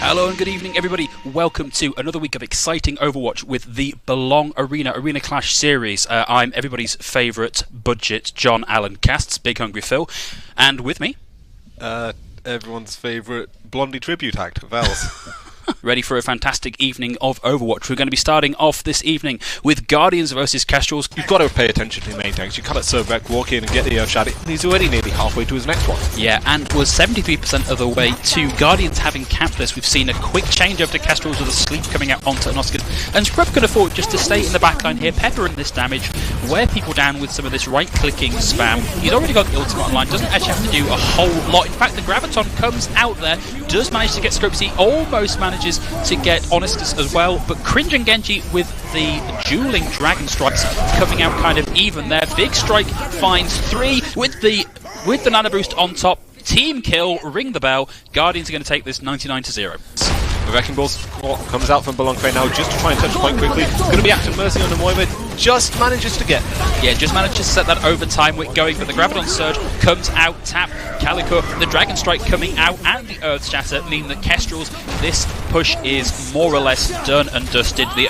Hello and good evening everybody, welcome to another week of exciting Overwatch with the Belong Arena Clash series. I'm everybody's favourite budget John Allen Casts, Big Hungry Phil, and with me... everyone's favourite Blondie tribute act, Vels. Ready for a fantastic evening of Overwatch. We're going to be starting off this evening with Guardians versus Kestrels. You've got to pay attention to the main tanks. You can't let Sobek walk in and get the shot. He's already nearly halfway to his next one. Yeah, and was 73% of the way to Guardians having capped this. We've seen a quick change over to Kestrels with a sleep coming out onto Anoskin. And Scrub can afford just to stay in the backline here, pepper in this damage, wear people down with some of this right-clicking spam. He's already got the ultimate online, doesn't actually have to do a whole lot. In fact, the Graviton comes out there, does manage to get Scopes. He almost manages to get Honestus as well, but Cringe and Genji with the dueling Dragon Strikes coming out kind of even there. Big Strike finds 3 with the Nano Boost on top. Team kill, ring the bell. Guardians are going to take this 99-0. The Wrecking Ball comes out from Belong right now just to try and touch the point quickly. It's going to be Active Mercy on the Moira. Just manages to get there. Yeah, just manages to set that overtime wick going, but the Graviton Surge comes out, tap, Calico, the Dragon Strike coming out, and the Earth Shatter, meaning the Kestrels, this push is more or less done and dusted. The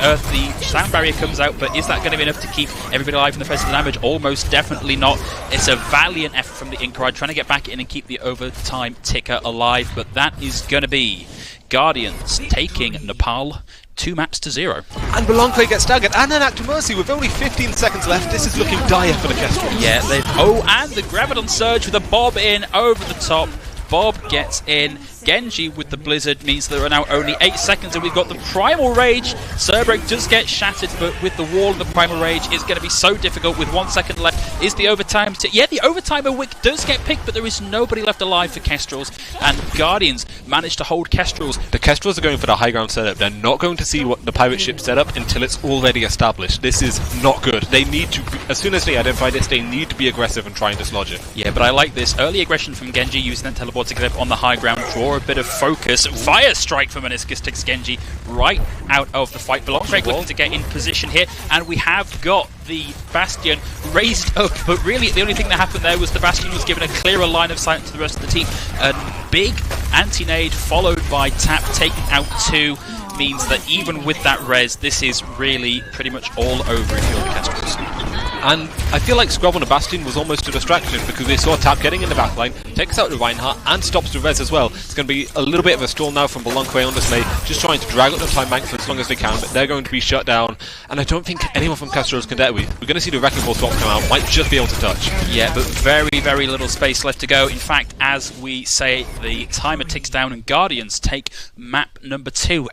Sound Barrier comes out, but is that going to be enough to keep everybody alive in the face of the damage? Almost definitely not. It's a valiant effort from the Inkride, trying to get back in and keep the overtime ticker alive, but that is going to be Guardians taking Nepal 2-0. And Belongway gets staggered, and an Act of Mercy with only 15 seconds left. This is looking dire for the Kestrels. Yeah, and the Graviton Surge with a Bob in over the top. Bob gets in. Genji with the Blizzard means there are now only 8 seconds, and we've got the Primal Rage. Cerberek does get shattered, but with the wall and the Primal Rage, it's going to be so difficult with 1 second left. Is the overtime... Yeah, the overtimer wick does get picked, but there is nobody left alive for Kestrels, and Guardians manage to hold Kestrels. The Kestrels are going for the high ground setup. They're not going to see what the pirate ship set up until it's already established. This is not good. They need to... As soon as they identify this, they need to be aggressive and try and dislodge it. Yeah, but I like this. Early aggression from Genji, using that teleport to get up on the high ground, draw a bit of focus. Fire Strike from Meniscus takes Genji right out of the fight. Belong Craig looking to get in position here, and we have got the Bastion raised up, but really the only thing that happened there was the Bastion was given a clearer line of sight to the rest of the team. A big anti-nade followed by Tap taking out 2 means that even with that res, this is really pretty much all over if you're the Kestrels. And I feel like Scrub on the Bastion was almost a distraction because we saw Tap getting in the backline, takes out the Reinhardt and stops the res as well. It's going to be a little bit of a stall now from Belongway on display, just trying to drag out the time bank for as long as they can, but they're going to be shut down, and I don't think anyone from Kestrels can deal with. We're going to see the Wrecking Ball swaps come out, might just be able to touch. Yeah, but very, very little space left to go. In fact, as we say, the timer ticks down and Guardians take map number 2.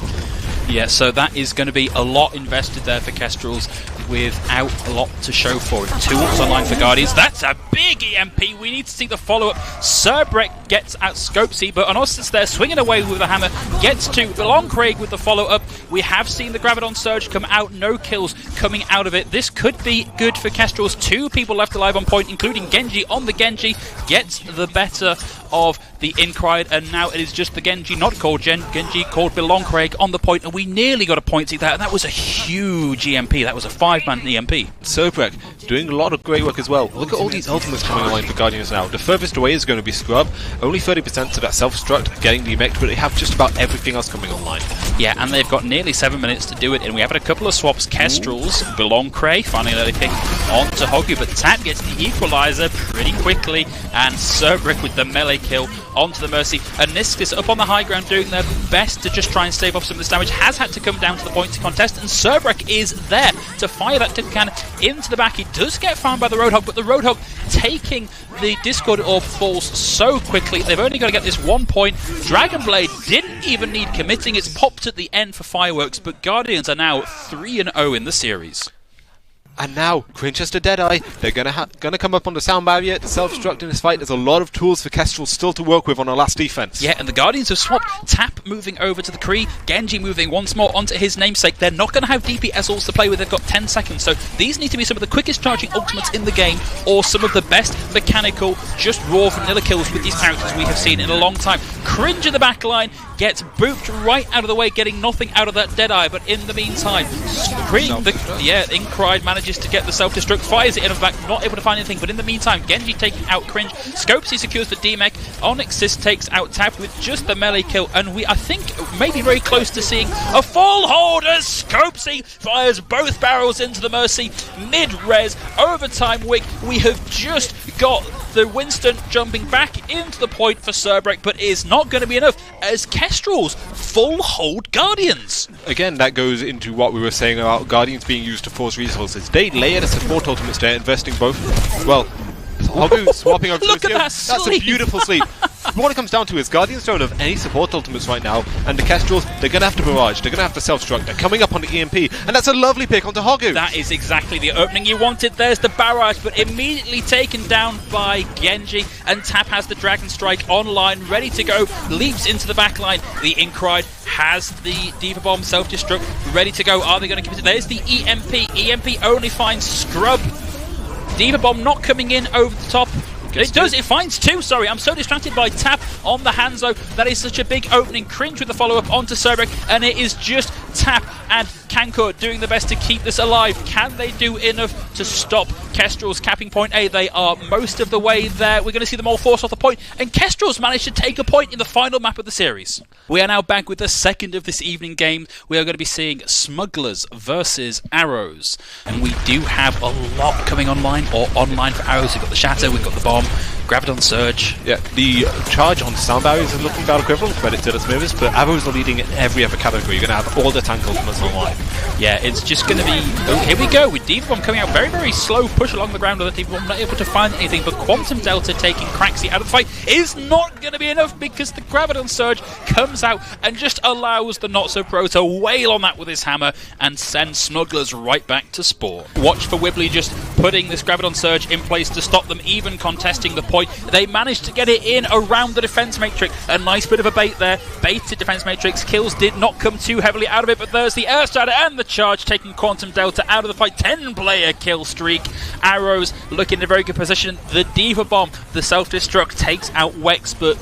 Yeah, so that is going to be a lot invested there for Kestrels without a lot to show for it. 2 ults online for Guardians. That's a big EMP. We need to see the follow-up. Cerberek gets out Scopesy, but Anostus there swinging away with the hammer. Gets to Belong Craig with the follow-up. We have seen the Graviton Surge come out. No kills coming out of it. This could be good for Kestrels. 2 people left alive on point, including Genji on the Genji. Gets the better of the Inkride, and now it is just the Genji, not called Genji, called Belong Craig on the point, and we nearly got a point see that, and that was a huge EMP. That was a 5-man EMP. Sobek doing a lot of great work as well. Look at all these ultimates coming online for Guardians now. The furthest away is going to be Scrub, only 30% to that self-destruct, getting the mech, but they have just about everything else coming online. Yeah, and they've got nearly 7 minutes to do it, and we have had a couple of swaps. Kestrels, Belong Craig, finding an early pick onto Hoggy, but Tap gets the equalizer pretty quickly, and Cerberek with the melee kill onto the Mercy. Anistis up on the high ground doing their best to just try and stave off some of this damage. Has had to come down to the point to contest, and Cerberek is there to fire that tip cannon into the back. He does get found by the Roadhog, but the Roadhog taking the Discord Orb falls so quickly. They've only got to get this 1 point. Dragonblade didn't even need committing. It's popped at the end for fireworks, but Guardians are now 3-0 in the series. And now, Winchester Deadeye, they're gonna come up on the sound barrier to self-destruct in this fight. There's a lot of tools for Kestrel still to work with on our last defense. Yeah, and the Guardians have swapped. Tap moving over to the Kree, Genji moving once more onto his namesake. They're not going to have DPS ults to play with. They've got 10 seconds, so these need to be some of the quickest charging ultimates in the game, or some of the best mechanical, just raw vanilla kills with these characters we have seen in a long time. Cringe in the backline, gets booped right out of the way, getting nothing out of that Deadeye. But in the meantime, Incride manages to get the self-destruct, fires it in the back, not able to find anything. But in the meantime, Genji taking out Cringe. Scopesy secures the D-Mech. Onyxis takes out Tap with just the melee kill. And we, I think, may be very close to seeing a full hold as Scopesy fires both barrels into the Mercy. Mid-res, overtime wick. We have just got the Winston jumping back into the point for Cerberek, but is not going to be enough as Kestrels full hold Guardians. Again, that goes into what we were saying about Guardians being used to force resources. They layered a support ultimate there, investing both. Well, Hogu swapping over to Look at that That's a beautiful sleep. What it comes down to is Guardians don't have any support ultimates right now, and the Kestrels, they're going to have to barrage, they're going to have to self-destruct, they're coming up on the EMP, and that's a lovely pick onto Hogu. That is exactly the opening you wanted. There's the barrage, but immediately taken down by Genji, and Tap has the Dragon Strike online, ready to go, leaps into the back line. The Incride has the Diva Bomb self-destruct, ready to go. Are they going to keep it? There's the EMP. EMP only finds Scrub. Diva Bomb not coming in over the top. It does, it finds two, sorry, I'm so distracted by Tap on the Hanzo. That is such a big opening. Cringe with the follow-up onto Cerberek, and it is just Tap and Kankor doing the best to keep this alive. Can they do enough to stop Kestrels capping point A? They are most of the way there. We're going to see them all force off the point, and Kestrels managed to take a point in the final map of the series. We are now back with the second of this evening game. We are going to be seeing Smugglers versus Arrows, and we do have a lot coming online, or online for Arrows. We've got the Shatter, we've got the Bomb, Graviton Surge. Yeah, the charge on sound barriers is looking about equivalent, credit to the Smithers, but Arrows are leading in every other category. You're going to have all the tank ultimates online. Yeah, it's just going to be... Oh, here we go, with Diva Bomb coming out very, very slow push along the ground with the Diva Bomb, not able to find anything, but Quantum Delta taking Craxy out of the fight is not going to be enough because the Graviton Surge comes out and just allows the Not-So-Pro to wail on that with his hammer and send Smugglers right back to Sport. Watch for Wibbly just putting this Graviton Surge in place to stop them even contesting the point. They managed to get it in around the defense matrix. A nice bit of a bait there. Baited defense matrix. Kills did not come too heavily out of it, but there's the air strider and the charge taking Quantum Delta out of the fight. 10-player kill streak. Arrows looking in a very good position. The Diva Bomb, the self-destruct, takes out Wex, but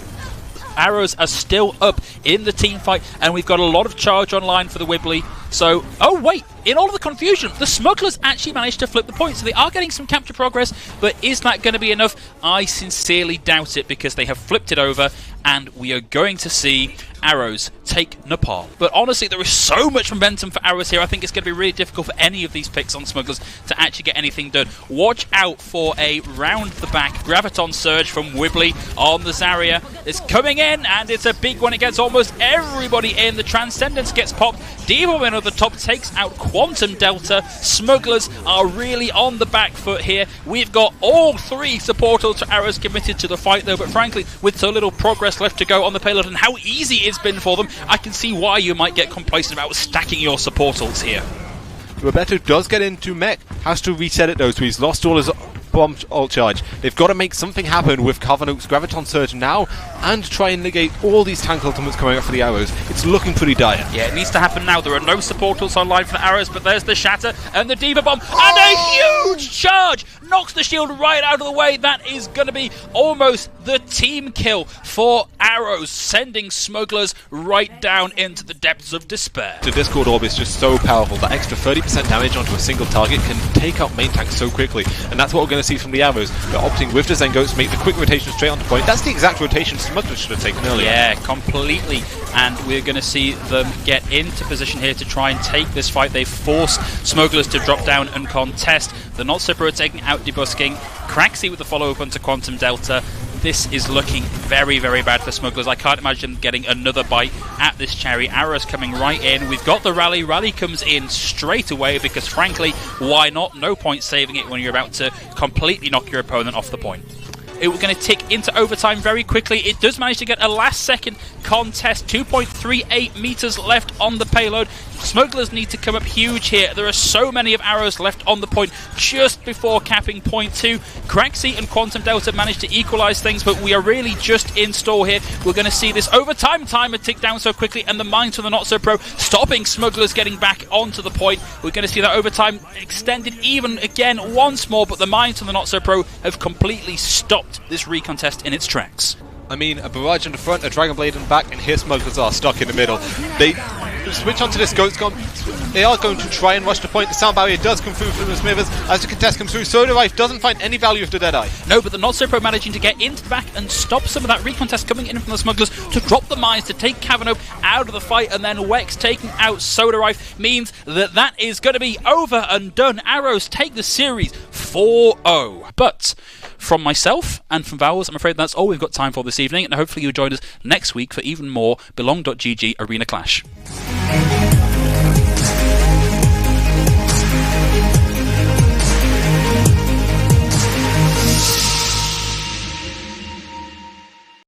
Arrows are still up in the team fight, and we've got a lot of charge online for the Wibbly. So, oh wait, in all of the confusion, the Smugglers actually managed to flip the point, so they are getting some capture progress, but is that going to be enough? I sincerely doubt it, because they have flipped it over, and we are going to see Arrows take Nepal. But honestly, there is so much momentum for Arrows here. I think it's going to be really difficult for any of these picks on Smugglers to actually get anything done. Watch out for a round-the-back Graviton Surge from Wibbly on the Zarya. It's coming in, and it's a big one. It gets almost everybody in. The Transcendence gets popped. Diva Bomb at the top takes out Quantum Delta. Smugglers are really on the back foot here. We've got all three support ultra Arrows committed to the fight, though, but frankly, with so little progress left to go on the payload and how easy it's been for them, I can see why you might get complacent about stacking your support ults here. Roberto does get into mech, has to reset it though, so he's lost all his bomb ult charge. They've got to make something happen with Carvanook's Graviton Surge now and try and negate all these tank ultimates coming up for the Arrows. It's looking pretty dire. Yeah, it needs to happen now. There are no support ults online for the Arrows, but there's the Shatter and the Diva Bomb, and a huge charge knocks the shield right out of the way. That is going to be almost the team kill for Arrows, sending Smugglers right down into the depths of despair. The Discord Orb is just so powerful. That extra 30% damage onto a single target can take out main tanks so quickly, and that's what we're going to see from the Arrows. They're opting with the Zengoats to make the quick rotation straight onto point. That's the exact rotation Smugglers should have taken earlier. Yeah, completely. And we're going to see them get into position here to try and take this fight. They force Smugglers to drop down and contest. The Not-So-Pro taking out Debusking. Craxy with the follow-up onto Quantum Delta. This is looking very, very bad for Smugglers. I can't imagine getting another bite at this cherry. Arrows coming right in. We've got the rally. Rally comes in straight away because, frankly, why not? No point saving it when you're about to completely knock your opponent off the point. It was going to tick into overtime very quickly. It does manage to get a last-second contest. 2.38 meters left on the payload. Smugglers need to come up huge here. There are so many of Arrows left on the point just before capping point 2. Craxy and Quantum Delta managed to equalize things, but we are really just in stall here. We're going to see this overtime timer tick down so quickly, and the mines from the Not-So-Pro stopping Smugglers getting back onto the point. We're going to see that overtime extended even again once more, but the mines from the Not-So-Pro have completely stopped this recontest in its tracks. I mean, a barrage in the front, a Dragon Blade in the back, and here Smugglers are stuck in the middle. They switch onto this Goat's Gone. They are going to try and rush the point. The sound barrier does come through from the Smithers as the contest comes through. Soda Rife doesn't find any value of the Deadeye. No, but the Not So Pro managing to get into the back and stop some of that recontest coming in from the Smugglers to drop the mines to take Cavanope out of the fight, and then Wex taking out Soda Rife means that that is going to be over and done. Arrows take the series 4-0. But from myself and from Vowels, I'm afraid that's all we've got time for this evening, and hopefully you'll join us next week for even more Belong.gg Arena Clash.